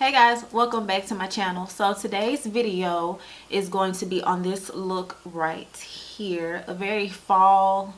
Hey guys, welcome back to my channel. So today's video is going to be on this look right here, a very fall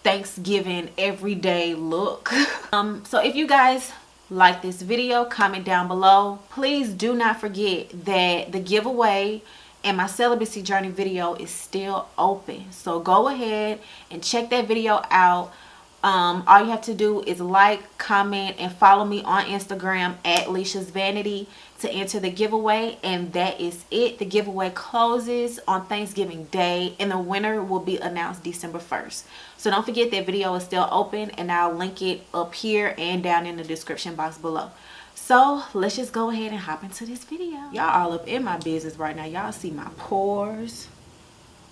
Thanksgiving everyday look. So if you guys like this video, comment down below. Please do not forget that the giveaway and my celibacy journey video is still open, so go ahead and check that video out. All you have to do is like, comment, and follow me on Instagram at Leisha's Vanity to enter the giveaway, and that is it. The giveaway closes on Thanksgiving Day and the winner will be announced December 1st. So don't forget that video is still open, and I'll link it up here and down in the description box below. So let's just go ahead and hop into this video. Y'all all up in my business right now. Y'all see my pores,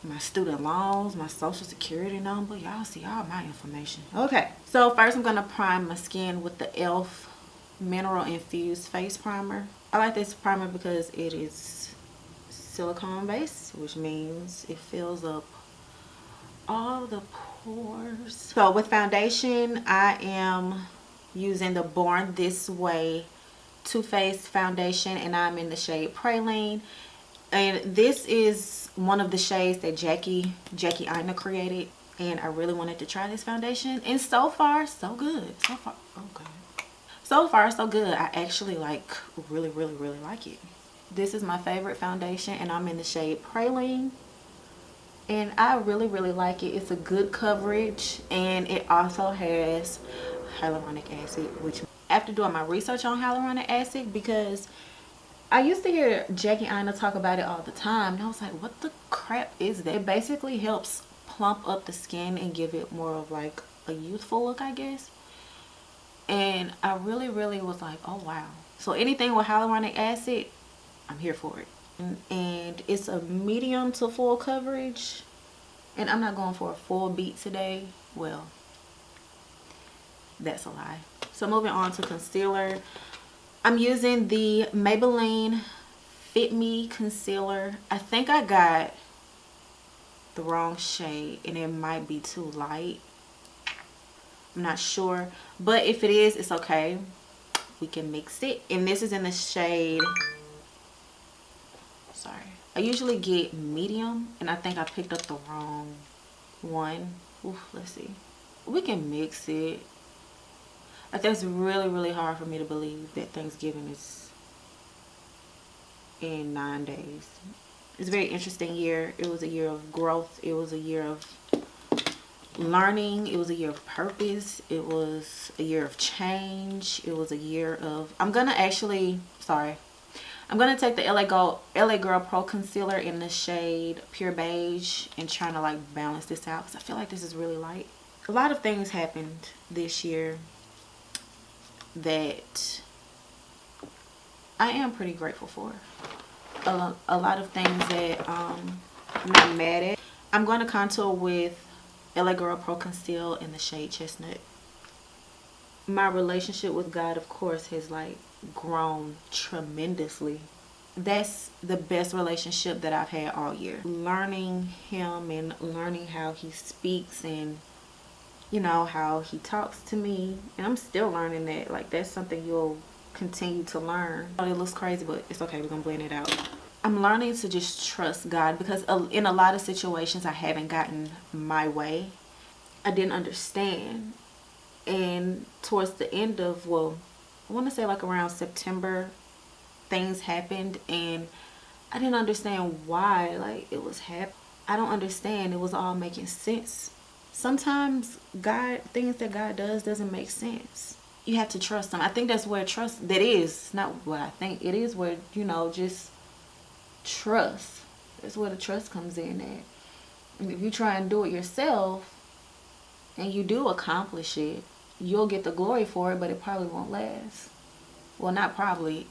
my student loans, my social security number. Y'all see all my information. Okay, so first I'm gonna prime my skin with the e.l.f. mineral infused face primer. I like this primer because it is silicone based, which means it fills up all the pores. So with foundation, I am using the Born This Way Too Faced foundation, and I'm in the shade Praline. And this is one of the shades that Jackie Aina created, and I really wanted to try this foundation, and so far so good. So far so good. I actually really like it. This is my favorite foundation, and I'm in the shade Praline, and I really like it. It's a good coverage, and it also has hyaluronic acid, which after doing my research on hyaluronic acid, because I used to hear Jackie Aina talk about it all the time, and I was like, what the crap is that? It basically helps plump up the skin and give it more of like a youthful look, I guess. And I really was like, oh wow. So anything with hyaluronic acid, I'm here for it. And it's a medium to full coverage, and I'm not going for a full beat today. Well, that's a lie. So moving on to concealer, I'm using the Maybelline Fit Me Concealer. I think I got the wrong shade, and it might be too light. I'm not sure, but if it is, it's okay. We can mix it. And this is in the shade, sorry, I usually get medium, and I think I picked up the wrong one. Oof, let's see. We can mix it. Like, that's really hard for me to believe that Thanksgiving is in 9 days. It's a very interesting year. It was a year of growth. It was a year of learning. It was a year of purpose. It was a year of change. It was a year of, I'm gonna take the LA Girl Pro Concealer in the shade Pure Beige and trying to like balance this out, because I feel like this is really light. A lot of things happened this year that I am pretty grateful for. A lot of things that I'm not mad at. I'm going to contour with LA Girl Pro Conceal in the shade Chestnut. My relationship with God, of course, has like grown tremendously. That's the best relationship that I've had all year. Learning him and learning how he speaks, and you know, how he talks to me, and I'm still learning that. Like, that's something you'll continue to learn. It looks crazy, but it's okay. We're gonna blend it out. I'm learning to just trust God, because in a lot of situations I haven't gotten my way. I didn't understand, and towards the end of, well, I want to say like around September, things happened, and I didn't understand why. Like, it was happening. I don't understand. It was all making sense. Sometimes things that God does doesn't make sense. You have to trust him. I think that's where trust, that is, it's not what I think, it is where, you know, just trust. That's where the trust comes in at. And if you try and do it yourself and you do accomplish it, you'll get the glory for it, but it probably won't last. Well, not probably,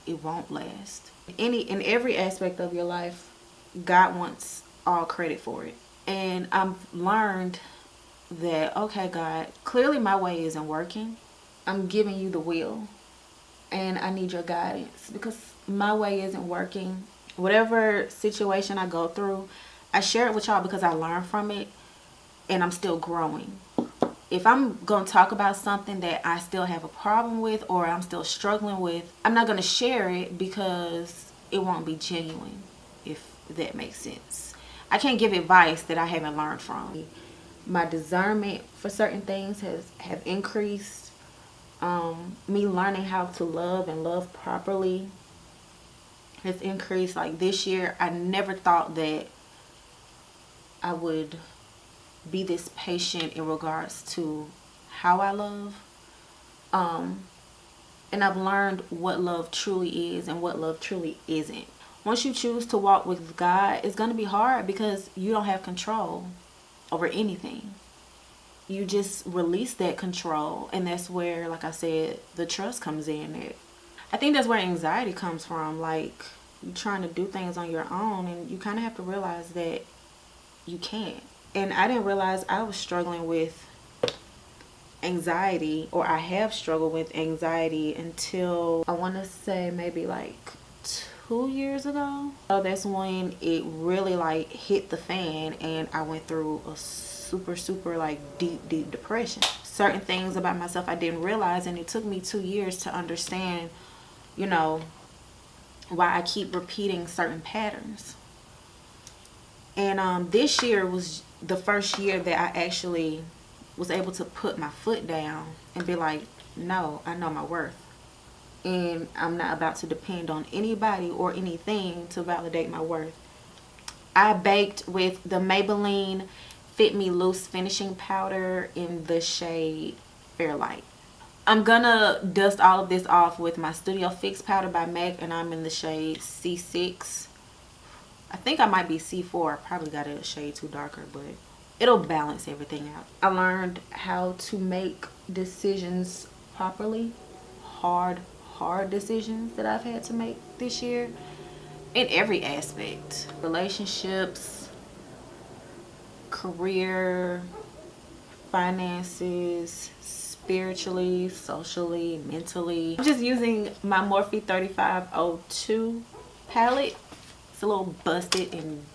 it won't last. In every aspect of your life, God wants all credit for it. And I've learned that, okay, God, clearly my way isn't working. I'm giving you the wheel, and I need your guidance, because my way isn't working. Whatever situation I go through, I share it with y'all because I learn from it, and I'm still growing. if I'm going to talk about something that I still have a problem with or I'm still struggling with, I'm not going to share it because it won't be genuine, if that makes sense. I can't give advice that I haven't learned from. My discernment for certain things have increased. Me learning how to love and love properly has increased. Like this year, I never thought that I would be this patient in regards to how I love. And I've learned what love truly is and what love truly isn't. Once you choose to walk with God, it's going to be hard because you don't have control over anything. You just release that control, and that's where, like I said, the trust comes in. I think that's where anxiety comes from. Like, you're trying to do things on your own, and you kind of have to realize that you can't. And I didn't realize I was struggling with anxiety, or I have struggled with anxiety until I want to say maybe like 2 years ago. So that's when it really like hit the fan, and I went through a super like deep depression. Certain things about myself I didn't realize, and it took me 2 years to understand, you know, why I keep repeating certain patterns. And this year was the first year that I actually was able to put my foot down and be like, no, I know my worth, and I'm not about to depend on anybody or anything to validate my worth. I baked with the Maybelline Fit Me Loose Finishing Powder in the shade Fairlight. I'm gonna dust all of this off with my Studio Fix powder by MAC, and I'm in the shade C6. I think I might be C4. I probably got a shade too darker, but it'll balance everything out. I learned how to make decisions properly. Hard decisions that I've had to make this year in every aspect. Relationships, career, finances, spiritually, socially, mentally. I'm just using my Morphe 3502 palette. It's a little busted and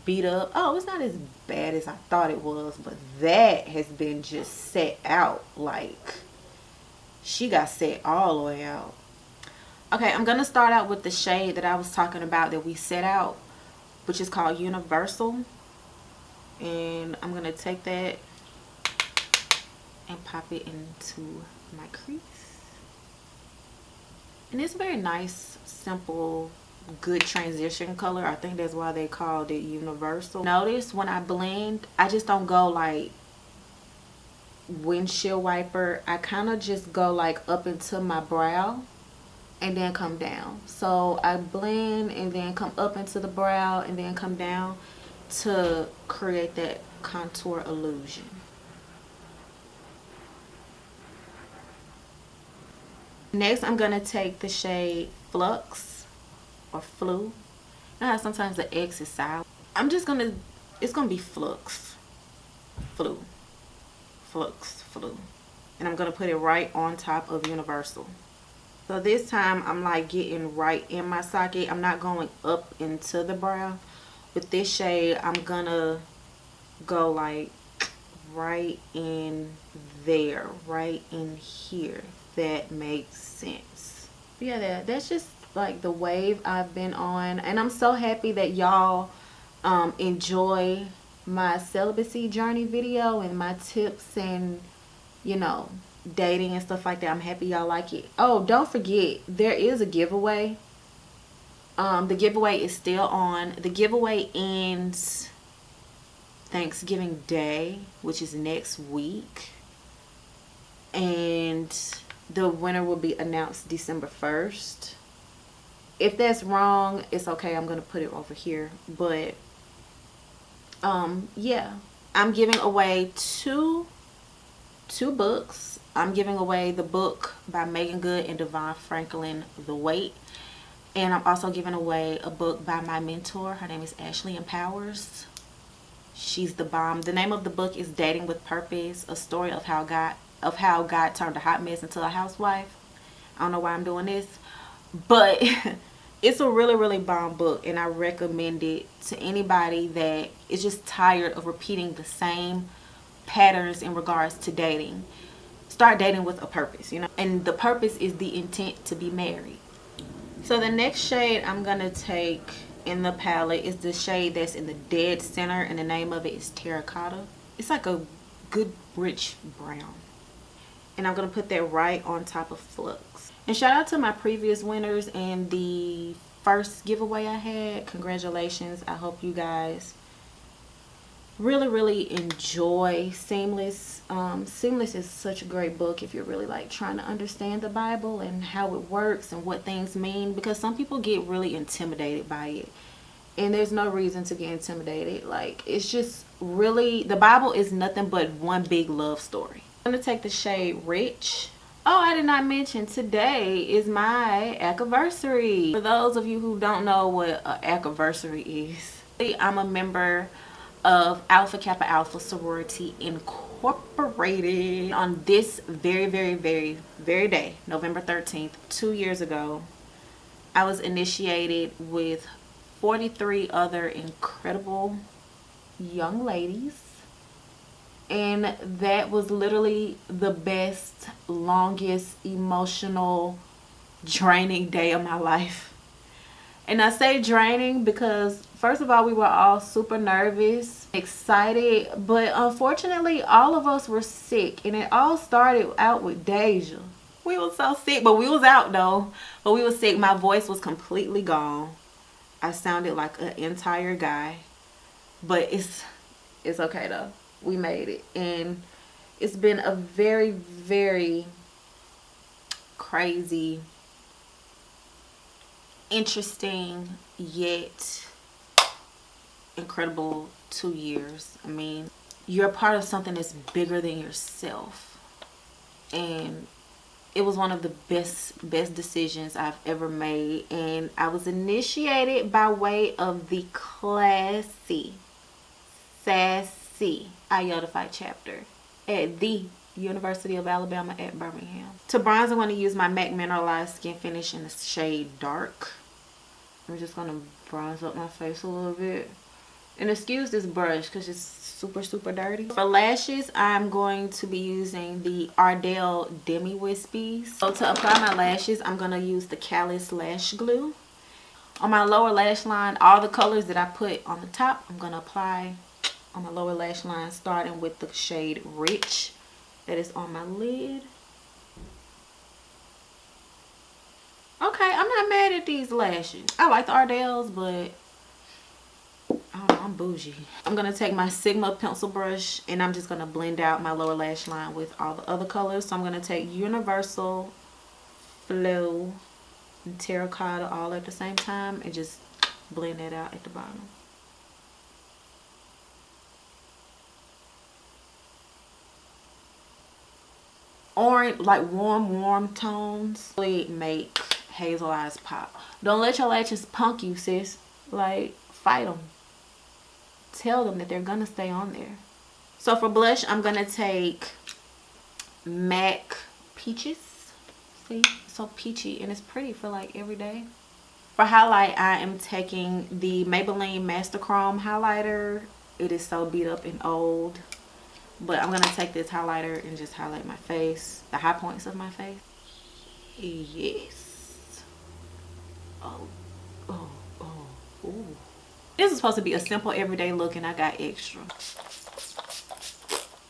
beat up. Oh, it's not as bad as I thought it was, but that has been just set out. Like, she got set all the way out. Okay, I'm gonna start out with the shade that I was talking about that we set out, which is called Universal. And I'm gonna take that and pop it into my crease. And it's a very nice, simple, good transition color. I think that's why they called it Universal. Notice when I blend, I just don't go like windshield wiper. I kind of just go like up into my brow and then come down. So I blend and then come up into the brow and then come down to create that contour illusion. Next, I'm gonna take the shade Flux or Flu. You know how sometimes the X is silent? It's gonna be Flux, Flu, Flux, Flu. And I'm gonna put it right on top of Universal. So this time I'm like getting right in my socket. I'm not going up into the brow. With this shade, I'm gonna go like right in there, right in here. That makes sense. But yeah, that's just like the wave I've been on, and I'm so happy that y'all enjoy my celibacy journey video and my tips and, you know, dating and stuff like that. I'm happy y'all like it. Oh, don't forget, there is a giveaway. The giveaway is still on. The giveaway ends Thanksgiving Day, which is next week, and the winner will be announced December 1st. If that's wrong, it's okay. I'm gonna put it over here. But yeah, I'm giving away two books. I'm giving away the book by Meagan and Devon Franklin, The Wait. And I'm also giving away a book by my mentor. Her name is Ashley Empowers. She's the bomb. The name of the book is Dating with Purpose, a story of how God turned a hot mess into a housewife. I don't know why I'm doing this, but it's a really bomb book, and I recommend it to anybody that is just tired of repeating the same patterns in regards to dating. Start dating with a purpose, you know, and the purpose is the intent to be married. So the next shade I'm gonna take in the palette is the shade that's in the dead center, and the name of it is Terracotta. It's like a good rich brown, and I'm gonna put that right on top of Flux. And shout out to my previous winners and the first giveaway I had. Congratulations. I hope you guys really enjoy Seamless. Seamless is such a great book if you're really like trying to understand the Bible and how it works and what things mean, because some people get really intimidated by it, and there's no reason to get intimidated. Like, it's just really, the Bible is nothing but one big love story. I'm gonna take the shade Rich. Oh, I did not mention today is my anniversary. For those of you who don't know what an anniversary is, I'm a member of Alpha Kappa Alpha Sorority Incorporated. On this very day, November 13th, 2 years ago, I was initiated with 43 other incredible young ladies, and that was literally the best, longest, emotional, draining day of my life. And I say draining because, first of all, we were all super nervous, excited, but unfortunately all of us were sick, and it all started out with Deja. We were so sick, but we was out though. But we were sick. My voice was completely gone. I sounded like an entire guy, but it's okay though. We made it, and it's been a very crazy, interesting, yet incredible 2 years. I mean, you're a part of something that's bigger than yourself, and it was one of the best decisions I've ever made. And I was initiated by way of the classy, sassy Iota Phi chapter at the University of Alabama at Birmingham. To bronze, I'm going to use my MAC Mineralized Skin Finish in the shade Dark. I'm just going to bronze up my face a little bit. And excuse this brush because it's super dirty. For lashes, I'm going to be using the Ardell Demi Wispies. So to apply my lashes, I'm going to use the Callus Lash Glue. On my lower lash line, all the colors that I put on the top, I'm going to apply on my lower lash line, starting with the shade Rich that is on my lid. Okay, I'm not mad at these lashes. I like the Ardells, but I don't know, I'm bougie. I'm going to take my Sigma pencil brush, and I'm just going to blend out my lower lash line with all the other colors. So I'm going to take Universal, Flow, and Terracotta all at the same time and just blend that out at the bottom. Orange, like warm tones really make hazel eyes pop. Don't let your lashes punk you, sis. Like, fight them. Tell them that they're gonna stay on there. So for blush, I'm gonna take MAC Peaches. See, it's so peachy, and it's pretty for like every day. For highlight, I am taking the Maybelline Master Chrome highlighter. It is so beat up and old, but I'm gonna take this highlighter and just highlight my face, the high points of my face. Yes. Ooh. This is supposed to be a simple everyday look, and I got extra.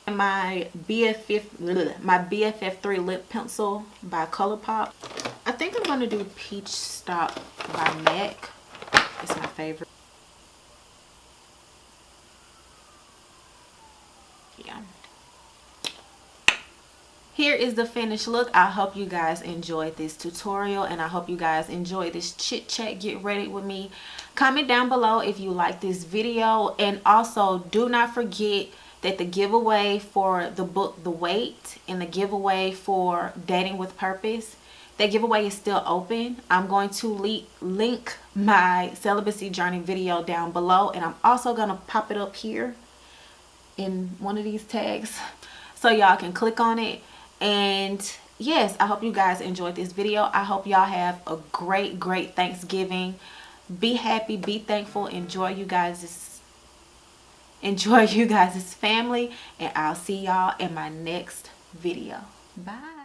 And my BFF 3 lip pencil by ColourPop. I think I'm gonna do Peachstock by MAC. It's my favorite. Yeah. Here is the finished look. I hope you guys enjoyed this tutorial, and I hope you guys enjoyed this chit chat. Get ready with me. Comment down below if you like this video, and also do not forget that the giveaway for the book The Wait and the giveaway for Dating with Purpose, that giveaway is still open. I'm going to link my celibacy journey video down below, and I'm also going to pop it up here in one of these tags so y'all can click on it. And yes, I hope you guys enjoyed this video. I hope y'all have a great Thanksgiving. Be happy, be thankful, enjoy you guys enjoy you guys' family, and I'll see y'all in my next video. Bye.